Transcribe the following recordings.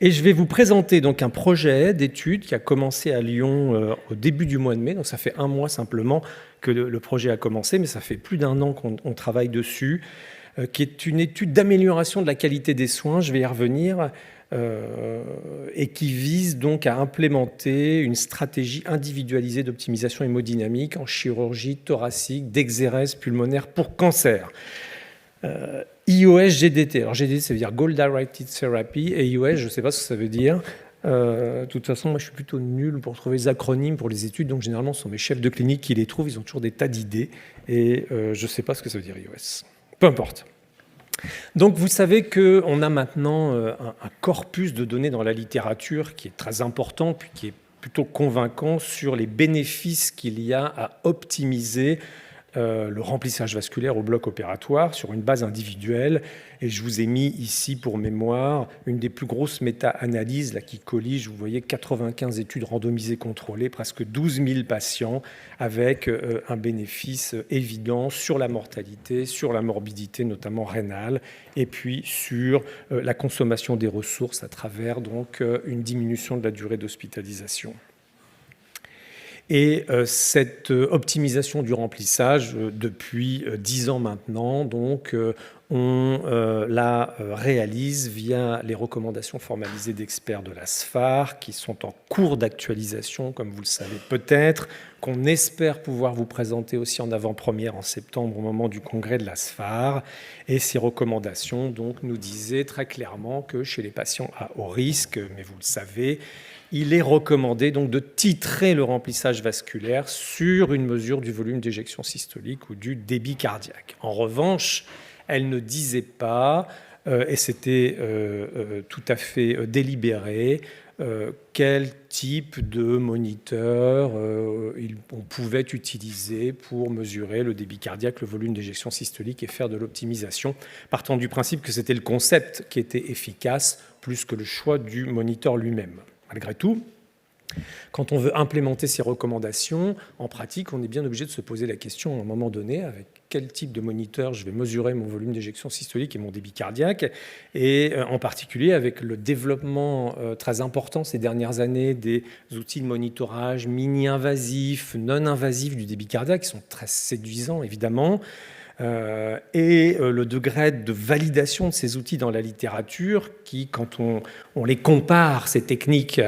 Et je vais vous présenter donc un projet d'étude qui a commencé à Lyon au début du mois de mai. Donc ça fait un mois simplement que le projet a commencé, mais ça fait plus d'un an qu'on travaille dessus, qui est une étude d'amélioration de la qualité des soins, je vais y revenir, et qui vise donc à implémenter une stratégie individualisée d'optimisation hémodynamique en chirurgie thoracique d'exérèse pulmonaire pour cancer. IOS-GDT. Alors GDT, ça veut dire Goal Directed Therapy, et IOS, je ne sais pas ce que ça veut dire. De toute façon, moi, je suis plutôt nul pour trouver les acronymes pour les études, donc généralement, ce sont mes chefs de clinique qui les trouvent. Ils ont toujours des tas d'idées, et je ne sais pas ce que ça veut dire IOS. Peu importe. Donc, vous savez qu'on a maintenant un corpus de données dans la littérature qui est très important, puis qui est plutôt convaincant sur les bénéfices qu'il y a à optimiser le remplissage vasculaire au bloc opératoire sur une base individuelle. Et je vous ai mis ici pour mémoire une des plus grosses méta-analyses là, qui collige, vous voyez, 95 études randomisées contrôlées, presque 12 000 patients, avec un bénéfice évident sur la mortalité, sur la morbidité, notamment rénale, et puis sur la consommation des ressources à travers donc, une diminution de la durée d'hospitalisation. Et cette optimisation du remplissage, depuis 10 ans maintenant, donc, on la réalise via les recommandations formalisées d'experts de la SFAR, qui sont en cours d'actualisation, comme vous le savez peut-être, qu'on espère pouvoir vous présenter aussi en avant-première en septembre au moment du congrès de la SFAR. Et ces recommandations donc, nous disaient très clairement que chez les patients à haut risque, mais vous le savez, il est recommandé donc de titrer le remplissage vasculaire sur une mesure du volume d'éjection systolique ou du débit cardiaque. En revanche, elle ne disait pas, et c'était tout à fait délibéré, quel type de moniteur on pouvait utiliser pour mesurer le débit cardiaque, le volume d'éjection systolique et faire de l'optimisation, partant du principe que c'était le concept qui était efficace plus que le choix du moniteur lui-même. Malgré tout, quand on veut implémenter ces recommandations, en pratique, on est bien obligé de se poser la question à un moment donné, avec quel type de moniteur je vais mesurer mon volume d'éjection systolique et mon débit cardiaque, et en particulier avec le développement très important ces dernières années des outils de monitorage mini-invasifs, non-invasifs du débit cardiaque, qui sont très séduisants évidemment, et le degré de validation de ces outils dans la littérature qui, quand on les compare, ces techniques,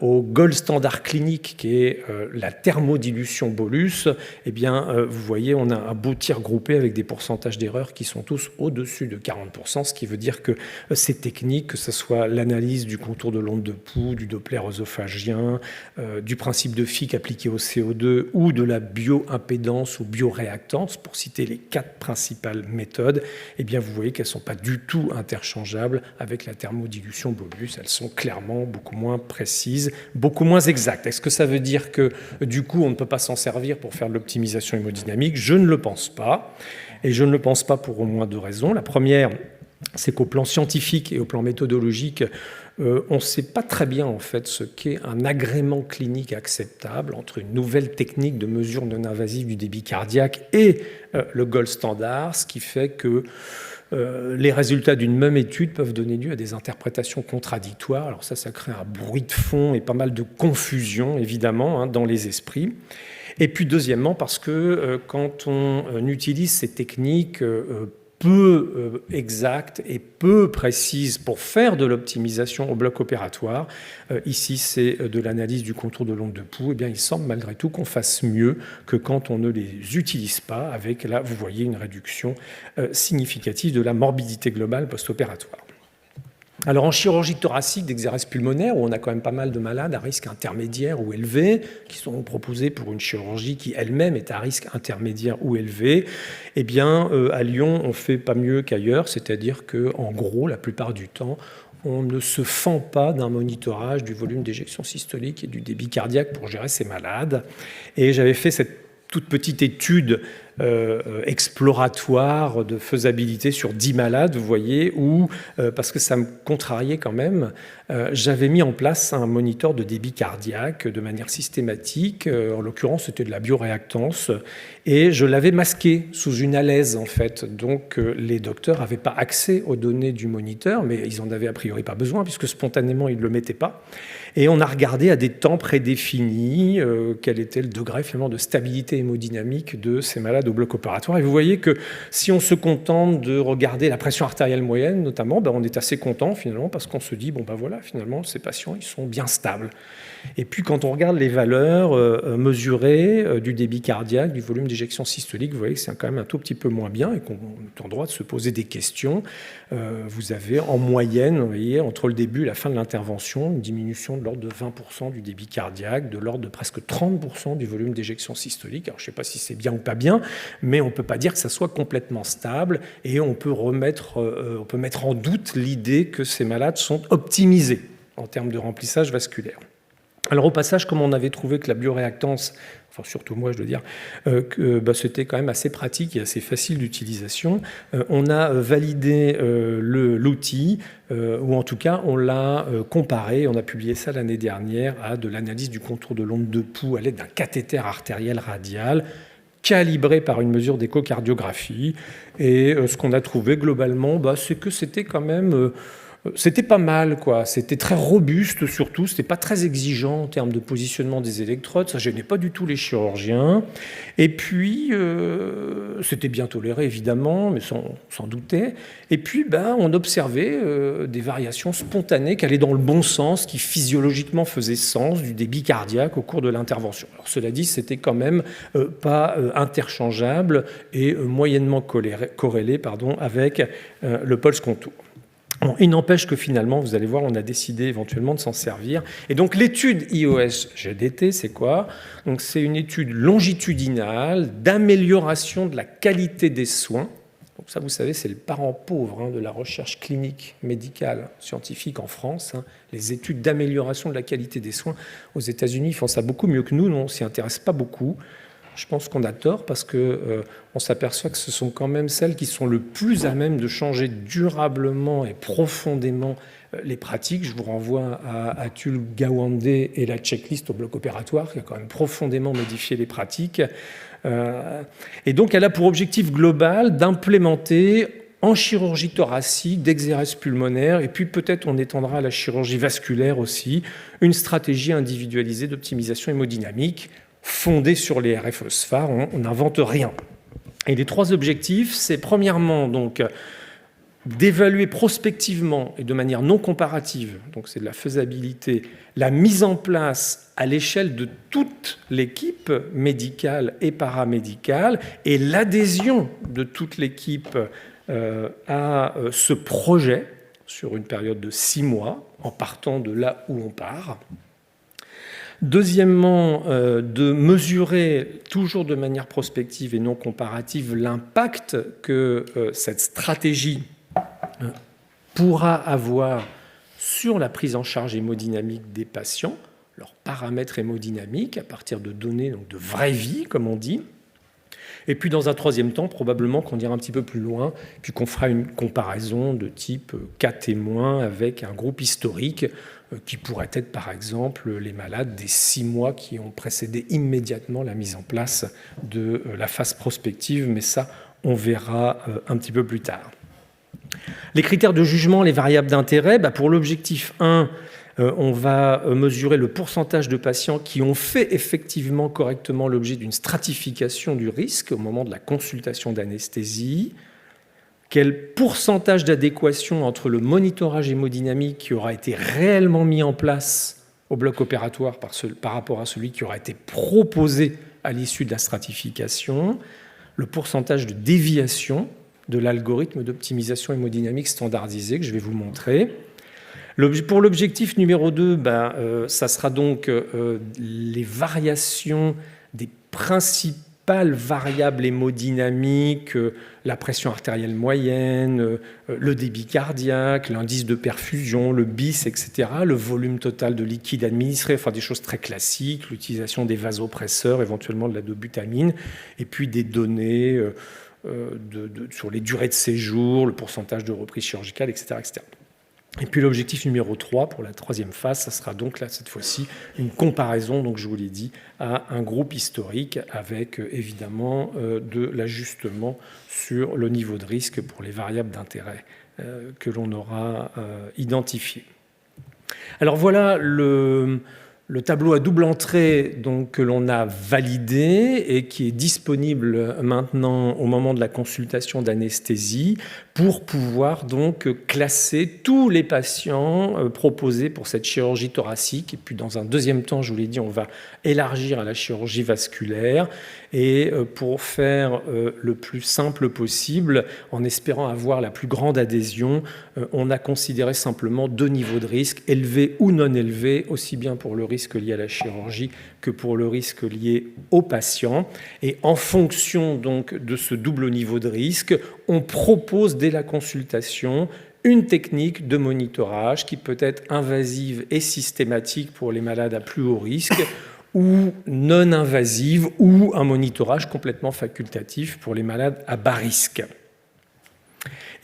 au gold standard clinique qui est la thermodilution bolus, eh bien, vous voyez, on a un beau tir groupé avec des pourcentages d'erreurs qui sont tous au-dessus de 40%, ce qui veut dire que ces techniques, que ce soit l'analyse du contour de l'onde de pouls, du Doppler œsophagien, du principe de Fick appliqué au CO2 ou de la bioimpédance ou bioréactance, pour citer les 4 principales méthodes, eh bien, vous voyez qu'elles ne sont pas du tout interchangeables avec la thermodilution bolus. Elles sont clairement beaucoup moins précises, beaucoup moins exactes. Est-ce que ça veut dire que, du coup, on ne peut pas s'en servir pour faire de l'optimisation hémodynamique? Je ne le pense pas. Et je ne le pense pas pour au moins 2 raisons. La première, c'est qu'au plan scientifique et au plan méthodologique, on ne sait pas très bien en fait ce qu'est un agrément clinique acceptable entre une nouvelle technique de mesure non invasive du débit cardiaque et le gold standard, ce qui fait que les résultats d'une même étude peuvent donner lieu à des interprétations contradictoires. Alors ça crée un bruit de fond et pas mal de confusion évidemment dans les esprits. Et puis deuxièmement, parce que quand on utilise ces techniques peu exacte et peu précise pour faire de l'optimisation au bloc opératoire. Ici, c'est de l'analyse du contour de l'onde de pouls. Eh bien, il semble malgré tout qu'on fasse mieux que quand on ne les utilise pas, avec là, vous voyez, une réduction significative de la morbidité globale post-opératoire. Alors en chirurgie thoracique d'exérèse pulmonaire, où on a quand même pas mal de malades à risque intermédiaire ou élevé, qui sont proposés pour une chirurgie qui elle-même est à risque intermédiaire ou élevé, eh bien à Lyon, on fait pas mieux qu'ailleurs, c'est-à-dire qu'en gros, la plupart du temps, on ne se fend pas d'un monitorage du volume d'éjection systolique et du débit cardiaque pour gérer ces malades. Et j'avais fait cette toute petite étude exploratoire de faisabilité sur 10 malades, vous voyez, où, parce que ça me contrariait quand même, j'avais mis en place un moniteur de débit cardiaque de manière systématique. En l'occurrence, c'était de la bioréactance. Et je l'avais masqué sous une alaise, en fait. Donc, les docteurs n'avaient pas accès aux données du moniteur, mais ils n'en avaient a priori pas besoin, puisque spontanément, ils ne le mettaient pas. Et on a regardé à des temps prédéfinis quel était le degré finalement de stabilité hémodynamique de ces malades au bloc opératoire. Et vous voyez que si on se contente de regarder la pression artérielle moyenne, notamment, on est assez content finalement, parce qu'on se dit, voilà, finalement, ces patients, ils sont bien stables. Et puis, quand on regarde les valeurs mesurées du débit cardiaque, du volume d'éjection systolique, vous voyez que c'est quand même un tout petit peu moins bien et qu'on est en droit de se poser des questions. Vous avez en moyenne, vous voyez, entre le début et la fin de l'intervention, une diminution de l'ordre de 20% du débit cardiaque, de l'ordre de presque 30% du volume d'éjection systolique. Alors, je ne sais pas si c'est bien ou pas bien, mais on ne peut pas dire que ça soit complètement stable et on peut mettre en doute l'idée que ces malades sont optimisés en termes de remplissage vasculaire. Alors au passage, comme on avait trouvé que la bioréactance, enfin surtout moi je dois dire, c'était quand même assez pratique et assez facile d'utilisation, on a validé l'outil, ou en tout cas on l'a comparé, on a publié ça l'année dernière, à de l'analyse du contour de l'onde de pouls à l'aide d'un cathéter artériel radial, calibré par une mesure d'échocardiographie. Et ce qu'on a trouvé globalement, c'est que c'était quand même... C'était pas mal, quoi. C'était très robuste, surtout. C'était pas très exigeant en termes de positionnement des électrodes. Ça gênait pas du tout les chirurgiens. Et puis, c'était bien toléré, évidemment, mais s'en doutait. Et puis, on observait des variations spontanées qui allaient dans le bon sens, qui physiologiquement faisaient sens du débit cardiaque au cours de l'intervention. Alors, cela dit, c'était quand même pas interchangeable et moyennement corrélé avec le pulse contour. Bon, il n'empêche que finalement, vous allez voir, on a décidé éventuellement de s'en servir. Et donc l'étude IOS-GDT, c'est quoi? Donc c'est une étude longitudinale d'amélioration de la qualité des soins. Donc ça, vous savez, c'est le parent pauvre de la recherche clinique, médicale, scientifique en France. Les études d'amélioration de la qualité des soins aux États-Unis font ça beaucoup mieux que nous. On ne s'y intéresse pas beaucoup. Je pense qu'on a tort parce qu'on s'aperçoit que ce sont quand même celles qui sont le plus à même de changer durablement et profondément les pratiques. Je vous renvoie à Atul Gawande et la checklist au bloc opératoire qui a quand même profondément modifié les pratiques. Et donc elle a pour objectif global d'implémenter en chirurgie thoracique, d'exérèse pulmonaire, et puis peut-être on étendra à la chirurgie vasculaire aussi, une stratégie individualisée d'optimisation hémodynamique fondée sur les RF-SFAR, on n'invente rien. Et les trois objectifs, c'est premièrement donc d'évaluer prospectivement et de manière non comparative, donc c'est de la faisabilité, la mise en place à l'échelle de toute l'équipe médicale et paramédicale et l'adhésion de toute l'équipe à ce projet sur une période de 6 mois, en partant de là où on part. Deuxièmement, de mesurer toujours de manière prospective et non comparative l'impact que cette stratégie pourra avoir sur la prise en charge hémodynamique des patients, leurs paramètres hémodynamiques à partir de données donc de vraie vie, comme on dit. Et puis, dans un troisième temps, probablement qu'on ira un petit peu plus loin, puis qu'on fera une comparaison de type cas témoin avec un groupe historique qui pourrait être, par exemple, les malades des 6 mois qui ont précédé immédiatement la mise en place de la phase prospective, mais ça, on verra un petit peu plus tard. Les critères de jugement, les variables d'intérêt, pour l'objectif 1, on va mesurer le pourcentage de patients qui ont fait effectivement correctement l'objet d'une stratification du risque au moment de la consultation d'anesthésie. Quel pourcentage d'adéquation entre le monitorage hémodynamique qui aura été réellement mis en place au bloc opératoire par rapport à celui qui aura été proposé à l'issue de la stratification, le pourcentage de déviation de l'algorithme d'optimisation hémodynamique standardisé que je vais vous montrer. Pour l'objectif numéro 2, ça sera donc les variations des principaux principales variables hémodynamiques, la pression artérielle moyenne, le débit cardiaque, l'indice de perfusion, le BIS, etc., le volume total de liquide administré, enfin des choses très classiques, l'utilisation des vasopresseurs, éventuellement de la dobutamine, et puis des données sur les durées de séjour, le pourcentage de reprise chirurgicale, etc., etc. Et puis l'objectif numéro 3, pour la troisième phase, ça sera donc là, cette fois-ci, une comparaison, donc je vous l'ai dit, à un groupe historique avec évidemment de l'ajustement sur le niveau de risque pour les variables d'intérêt que l'on aura identifiées. Alors voilà le tableau à double entrée donc, que l'on a validé et qui est disponible maintenant au moment de la consultation d'anesthésie pour pouvoir donc classer tous les patients proposés pour cette chirurgie thoracique. Et puis dans un deuxième temps, je vous l'ai dit, on va élargir à la chirurgie vasculaire et pour faire le plus simple possible, en espérant avoir la plus grande adhésion, on a considéré simplement 2 niveaux de risque, élevés ou non élevés, aussi bien pour le risque lié à la chirurgie que pour le risque lié au patient. Et en fonction donc de ce double niveau de risque, on propose dès la consultation une technique de monitorage qui peut être invasive et systématique pour les malades à plus haut risque, ou non invasive, ou un monitorage complètement facultatif pour les malades à bas risque.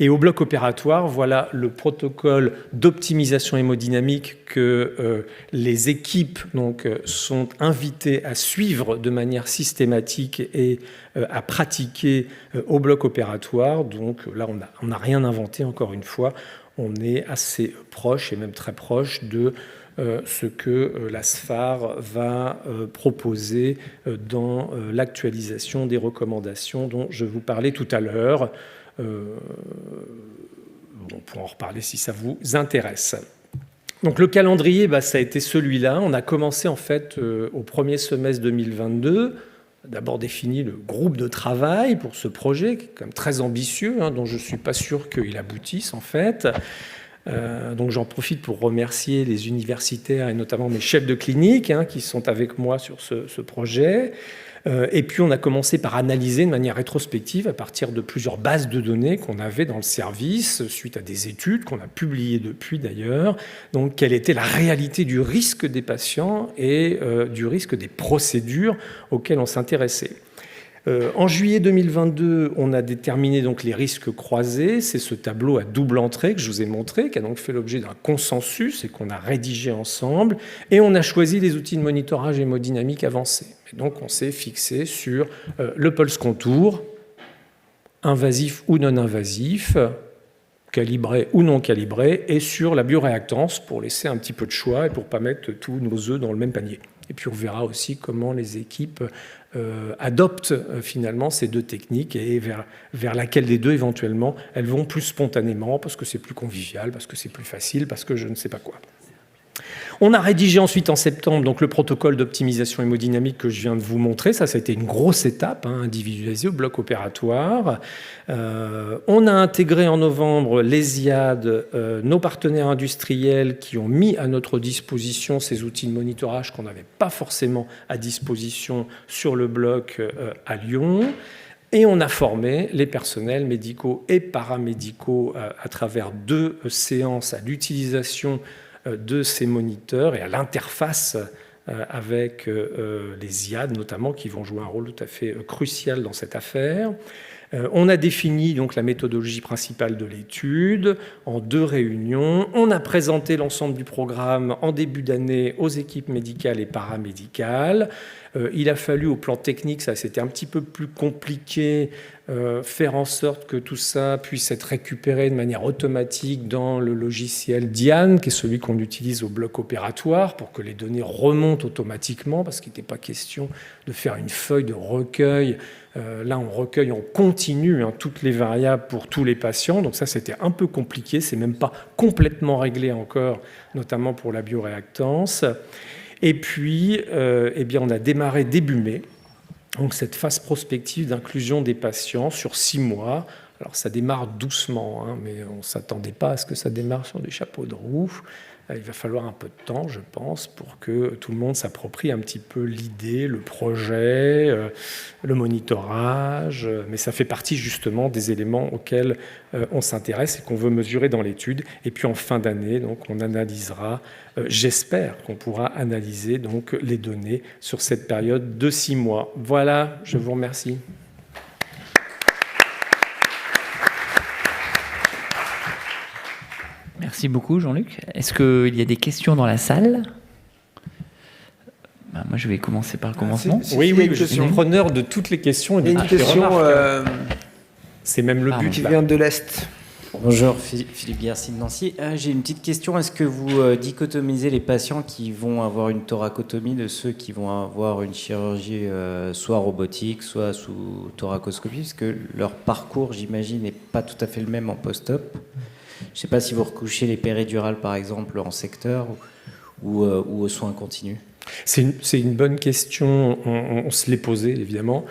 Et au bloc opératoire, voilà le protocole d'optimisation hémodynamique que les équipes donc, sont invitées à suivre de manière systématique et à pratiquer au bloc opératoire. Donc là, on n'a rien inventé, encore une fois. On est assez proche, et même très proche, de ce que la SFAR va proposer dans l'actualisation des recommandations dont je vous parlais tout à l'heure. On pourra en reparler si ça vous intéresse. Donc le calendrier, ça a été celui-là. On a commencé en fait au premier semestre 2022. D'abord défini le groupe de travail pour ce projet, qui est quand même très ambitieux, dont je ne suis pas sûr qu'il aboutisse en fait. Donc j'en profite pour remercier les universitaires et notamment mes chefs de clinique qui sont avec moi sur ce projet. Et puis on a commencé par analyser de manière rétrospective à partir de plusieurs bases de données qu'on avait dans le service, suite à des études qu'on a publiées depuis d'ailleurs, donc quelle était la réalité du risque des patients et du risque des procédures auxquelles on s'intéressait. En juillet 2022, on a déterminé donc les risques croisés. C'est ce tableau à double entrée que je vous ai montré, qui a donc fait l'objet d'un consensus et qu'on a rédigé ensemble. Et on a choisi les outils de monitorage hémodynamique avancés. Et donc on s'est fixé sur le pulse contour, invasif ou non invasif, calibré ou non calibré, et sur la bioréactance pour laisser un petit peu de choix et pour ne pas mettre tous nos œufs dans le même panier. Et puis on verra aussi comment les équipes adoptent finalement ces 2 techniques et vers laquelle des 2 éventuellement elles vont plus spontanément parce que c'est plus convivial, parce que c'est plus facile, parce que je ne sais pas quoi. On a rédigé ensuite en septembre donc, le protocole d'optimisation hémodynamique que je viens de vous montrer. Ça a été une grosse étape, individualisée au bloc opératoire. On a intégré en novembre l'ESIAD, nos partenaires industriels qui ont mis à notre disposition ces outils de monitorage qu'on n'avait pas forcément à disposition sur le bloc à Lyon. Et on a formé les personnels médicaux et paramédicaux à travers 2 séances à l'utilisation de ces moniteurs et à l'interface avec les IAD notamment, qui vont jouer un rôle tout à fait crucial dans cette affaire. On a défini donc la méthodologie principale de l'étude en 2 réunions. On a présenté l'ensemble du programme en début d'année aux équipes médicales et paramédicales. Il a fallu, au plan technique, ça c'était un petit peu plus compliqué, faire en sorte que tout ça puisse être récupéré de manière automatique dans le logiciel Diane, qui est celui qu'on utilise au bloc opératoire, pour que les données remontent automatiquement, parce qu'il n'était pas question de faire une feuille de recueil. Là, on recueille en continu toutes les variables pour tous les patients. Donc ça, c'était un peu compliqué. C'est même pas complètement réglé encore, notamment pour la bioréactance. Et puis, on a démarré début mai, donc cette phase prospective d'inclusion des patients sur 6 mois. Alors ça démarre doucement, hein, mais on ne s'attendait pas à ce que ça démarre sur des chapeaux de roue. Il va falloir un peu de temps, je pense, pour que tout le monde s'approprie un petit peu l'idée, le projet, le monitorage. Mais ça fait partie justement des éléments auxquels on s'intéresse et qu'on veut mesurer dans l'étude. Et puis en fin d'année, donc, on analysera, j'espère qu'on pourra analyser donc, les données sur cette période de 6 mois. Voilà, je vous remercie. Merci beaucoup, Jean-Luc. Est-ce qu'il y a des questions dans la salle? Moi, je vais commencer par le commencement. Oui, je suis preneur de toutes les questions. Il y a une question... c'est même le but. Qui vient de l'Est. Bonjour, Philippe Guercy de Nancy. J'ai une petite question. Est-ce que vous dichotomisez les patients qui vont avoir une thoracotomie de ceux qui vont avoir une chirurgie soit robotique, soit sous thoracoscopie? Parce que leur parcours, j'imagine, n'est pas tout à fait le même en post-op. Je ne sais pas si vous recouchez les péridurales, par exemple, en secteur ou aux soins continus. C'est une bonne question. On se l'est posée, évidemment,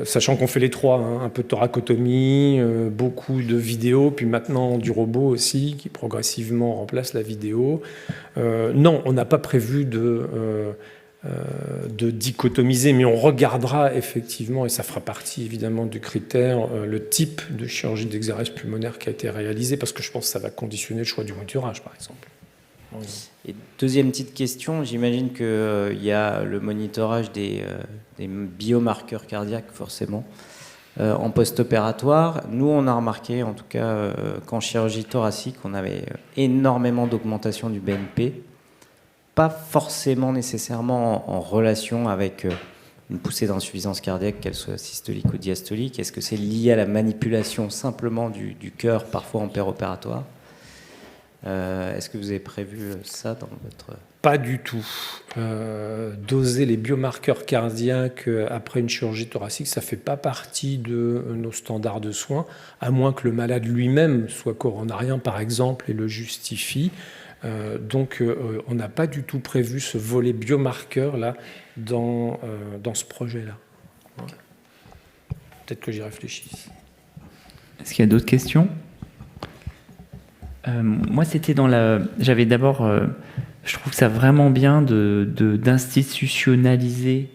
sachant qu'on fait les trois, hein, un peu de thoracotomie, beaucoup de vidéos, puis maintenant du robot aussi, qui progressivement remplace la vidéo. Non, on n'a pas prévu de dichotomiser, mais on regardera effectivement, et ça fera partie évidemment du critère, le type de chirurgie d'exérèse pulmonaire qui a été réalisé, parce que je pense que ça va conditionner le choix du monitorage, par exemple. Et deuxième petite question, j'imagine qu'il y a le monitorage des biomarqueurs cardiaques, forcément, en post-opératoire. Nous, on a remarqué, en tout cas, qu'en chirurgie thoracique, on avait énormément d'augmentation du BNP, pas forcément nécessairement en relation avec une poussée d'insuffisance cardiaque, qu'elle soit systolique ou diastolique. Est-ce que c'est lié à la manipulation simplement du cœur, parfois en péropératoire? Est-ce que vous avez prévu ça dans votre... Pas du tout. Doser les biomarqueurs cardiaques après une chirurgie thoracique, ça ne fait pas partie de nos standards de soins, à moins que le malade lui-même soit coronarien, par exemple, et le justifie. Donc, on n'a pas du tout prévu ce volet biomarqueur-là dans ce projet-là. Okay. Peut-être que j'y réfléchisse. Est-ce qu'il y a d'autres questions? Moi, c'était dans la... J'avais d'abord... je trouve ça vraiment bien d'institutionnaliser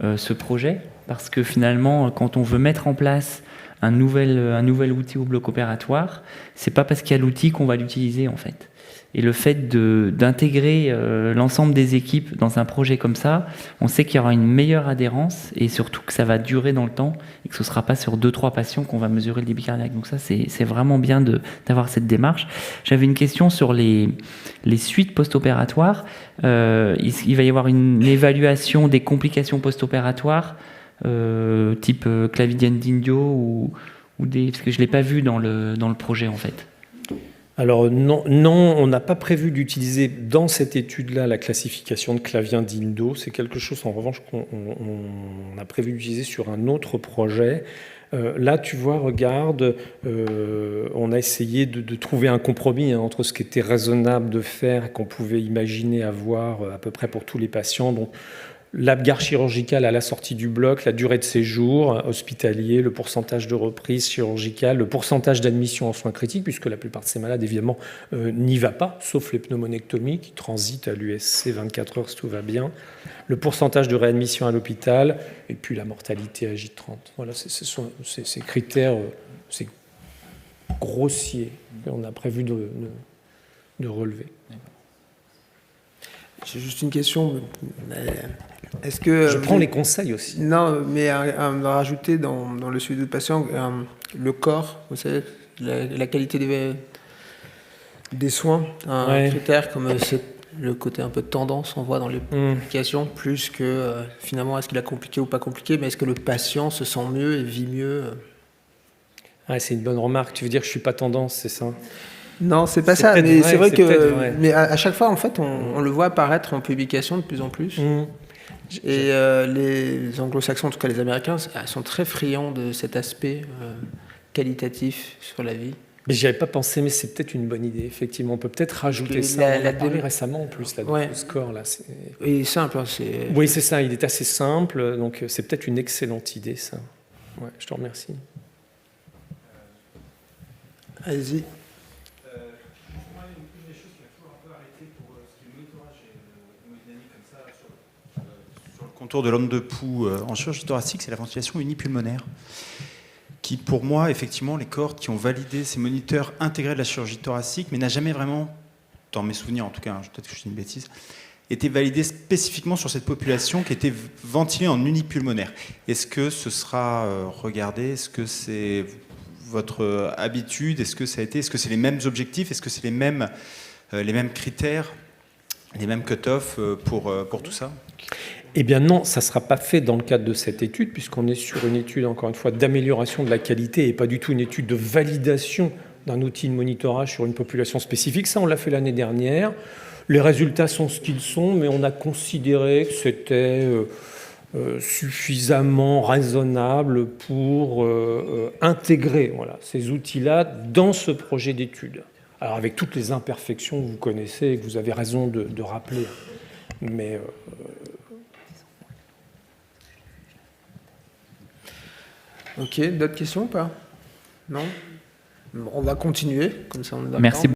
ce projet, parce que finalement, quand on veut mettre en place un nouvel outil au bloc opératoire, c'est pas parce qu'il y a l'outil qu'on va l'utiliser, en fait. Et le fait d'intégrer l'ensemble des équipes dans un projet comme ça, on sait qu'il y aura une meilleure adhérence et surtout que ça va durer dans le temps et que ce ne sera pas sur 2-3 patients qu'on va mesurer le débit cardiaque. Donc ça, c'est vraiment bien d'avoir cette démarche. J'avais une question sur les suites post-opératoires. Il va y avoir une évaluation des complications post-opératoires type clavidien d'Indio parce que je ne l'ai pas vu dans le projet en fait. Alors non, on n'a pas prévu d'utiliser dans cette étude-là la classification de Clavien d'Indo. C'est quelque chose, en revanche, qu'on a prévu d'utiliser sur un autre projet. Là, tu vois, regarde, on a essayé de trouver un compromis entre ce qui était raisonnable de faire et qu'on pouvait imaginer avoir à peu près pour tous les patients. Donc, l'abgare chirurgicale à la sortie du bloc, la durée de séjour hospitalier, le pourcentage de reprise chirurgicale, le pourcentage d'admission en soins critiques, puisque la plupart de ces malades, évidemment, n'y va pas, sauf les pneumonectomies qui transitent à l'USC 24 heures si tout va bien, le pourcentage de réadmission à l'hôpital, et puis la mortalité à J30. Voilà, ces critères, c'est grossier qu'on a prévu de relever. J'ai juste une question. Est-ce que je prends les conseils aussi. Non, mais à rajouter dans le suivi de patient, le corps, vous savez, la qualité des soins, un critère comme le côté un peu de tendance, on voit dans les publications, plus que finalement est-ce qu'il a compliqué ou pas compliqué, mais est-ce que le patient se sent mieux et vit mieux? C'est une bonne remarque. Tu veux dire que je suis pas tendance, c'est ça? Non, c'est pas ça, mais c'est vrai que mais à chaque fois, en fait, on le voit apparaître en publication de plus en plus. Et les anglo-saxons, en tout cas les Américains, sont très friands de cet aspect qualitatif sur la vie. Mais j'y avais pas pensé, mais c'est peut-être une bonne idée, effectivement. On peut peut-être rajouter ça. On a parlé récemment, en plus, là, le score. Là, il est simple. Oui, c'est ça, il est assez simple, donc c'est peut-être une excellente idée, ça. Ouais, je te remercie. Allez-y. Moi, une des choses qui m'a toujours un peu arrêté pour ce qui est le monitorage hémodynamique comme ça sur le contour de l'onde de pouls en chirurgie thoracique, c'est la ventilation unipulmonaire. Qui, pour moi, effectivement, les cohortes qui ont validé ces moniteurs intégrés de la chirurgie thoracique, mais n'a jamais vraiment, dans mes souvenirs en tout cas, peut-être que je dis une bêtise, été validé spécifiquement sur cette population qui était ventilée en unipulmonaire. Est-ce que ce sera regardé? Est-ce que c'est votre habitude? Est-ce que ça a été? Est-ce que c'est les mêmes objectifs? Est-ce que c'est les mêmes critères, les mêmes cut-off pour tout ça? Eh bien non, ça ne sera pas fait dans le cadre de cette étude, puisqu'on est sur une étude, encore une fois, d'amélioration de la qualité et pas du tout une étude de validation d'un outil de monitorage sur une population spécifique. Ça, on l'a fait l'année dernière. Les résultats sont ce qu'ils sont, mais on a considéré que c'était suffisamment raisonnable pour intégrer ces outils-là dans ce projet d'étude. Alors avec toutes les imperfections que vous connaissez et que vous avez raison de rappeler. Mais... Ok, d'autres questions ou pas? Non? Bon, on va continuer, comme ça on est d'accord. Merci